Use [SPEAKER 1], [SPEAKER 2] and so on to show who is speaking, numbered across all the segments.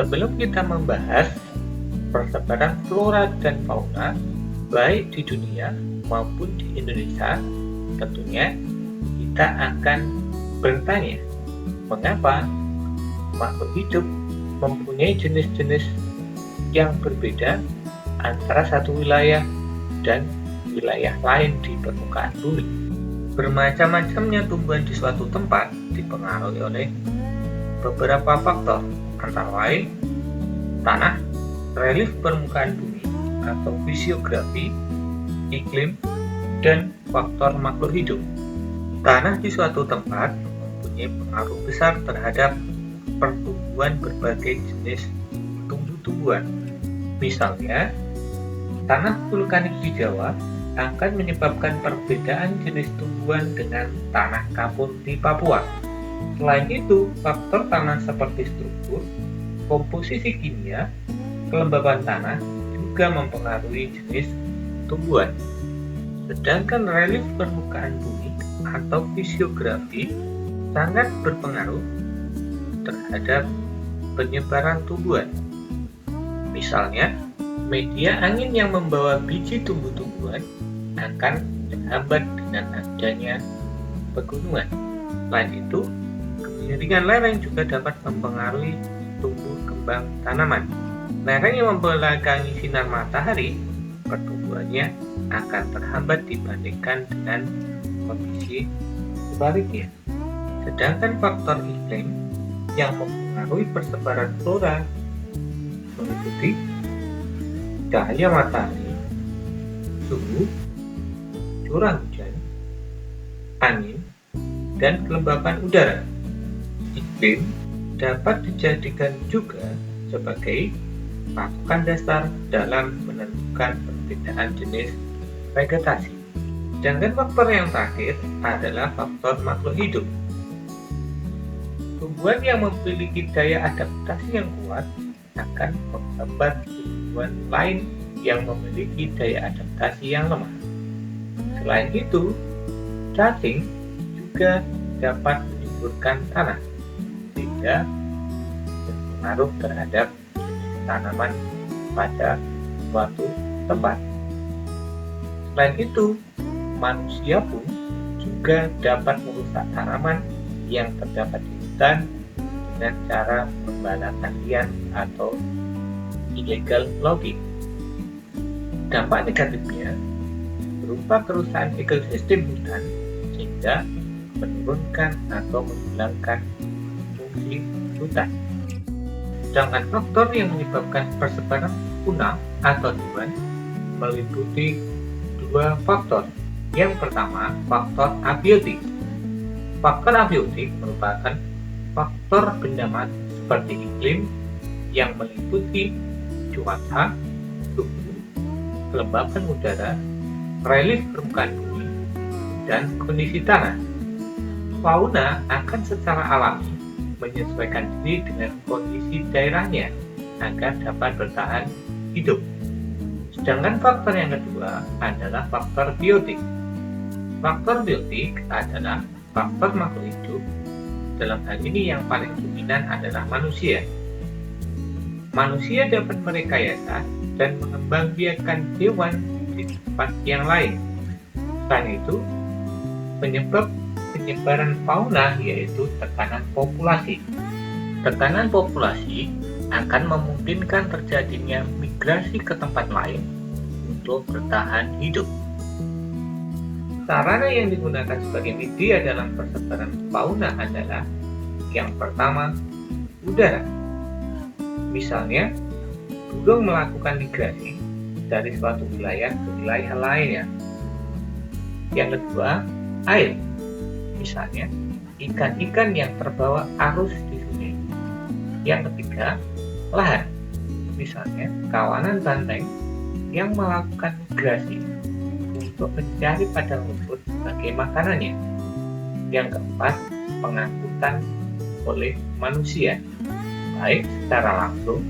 [SPEAKER 1] Sebelum kita membahas persebaran flora dan fauna, baik di dunia maupun di Indonesia, tentunya kita akan bertanya, mengapa makhluk hidup mempunyai jenis-jenis yang berbeda antara satu wilayah dan wilayah lain di permukaan bumi. Bermacam-macamnya tumbuhan di suatu tempat dipengaruhi oleh beberapa faktor, antara lain tanah, relief permukaan bumi atau fisiografi, iklim, dan faktor makhluk hidup. Tanah di suatu tempat mempunyai pengaruh besar terhadap pertumbuhan berbagai jenis tumbuh-tumbuhan. Misalnya, tanah vulkanik di Jawa akan menyebabkan perbedaan jenis tumbuhan dengan tanah kapur di Papua. Selain itu, faktor tanah seperti struktur, komposisi kimia, kelembaban tanah juga mempengaruhi jenis tumbuhan. Sedangkan relief permukaan bumi atau fisiografi sangat berpengaruh terhadap penyebaran tumbuhan. Misalnya, media angin yang membawa biji tumbuh-tumbuhan akan terhambat dengan adanya pegunungan. Selain itu, kemiringan lereng juga dapat mempengaruhi tumbuh kembang tanaman. Lereng yang membelakangi sinar matahari, pertumbuhannya akan terhambat dibandingkan dengan kondisi sebaliknya. Sedangkan faktor iklim yang mempengaruhi persebaran flora meliputi cahaya matahari, suhu, curah hujan, angin, dan kelembapan udara. Iklim dapat dijadikan juga sebagai patokan dasar dalam menentukan perbedaan jenis vegetasi. Sedangkan faktor yang terakhir adalah faktor makhluk hidup. Tumbuhan yang memiliki daya adaptasi yang kuat akan menghambat tumbuhan lain yang memiliki daya adaptasi yang lemah. Selain itu, cacing juga dapat menyuburkan tanah sehingga berpengaruh terhadap jenis tanaman pada suatu tempat. Selain itu, manusia pun juga dapat merusak tanaman yang terdapat di hutan dengan cara pembalasan liar atau illegal logging. Dampak negatifnya berupa kerusakan ekosistem hutan sehingga menurunkan atau menghilangkan fungsi hutan. Sedangkan faktor yang menyebabkan persebaran punah atau tumbuhan meliputi dua faktor. Yang pertama, faktor abiotik. Faktor abiotik merupakan faktor benda mati seperti iklim yang meliputi cuaca, suhu, kelembapan udara, relief permukaan bumi, dan kondisi tanah. Fauna akan secara alami menyesuaikan diri dengan kondisi daerahnya agar dapat bertahan hidup. Sedangkan faktor yang kedua adalah faktor biotik. Faktor biotik adalah faktor makhluk hidup. Dalam hal ini yang paling dominan adalah manusia. Manusia dapat merekayasa dan mengembangbiakan hewan di tempat yang lain. Selain itu, penyebab penyebaran fauna yaitu tekanan populasi. Tekanan populasi akan memungkinkan terjadinya migrasi ke tempat lain untuk bertahan hidup. Sarana yang digunakan sebagai media dalam persebaran fauna adalah yang pertama, udara. Misalnya, burung melakukan migrasi dari suatu wilayah ke wilayah lainnya. Yang kedua, air. Misalnya, ikan-ikan yang terbawa arus di sungai. Yang ketiga, lahan. Misalnya, kawanan banteng yang melakukan migrasi untuk mencari padang rumput sebagai makanannya. Yang keempat, pengangkutan oleh manusia, baik secara langsung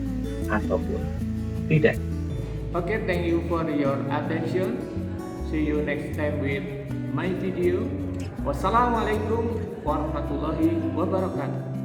[SPEAKER 1] ataupun tidak.
[SPEAKER 2] Okay, thank you for your attention. See you next time with my video. Wassalamualaikum warahmatullahi wabarakatuh.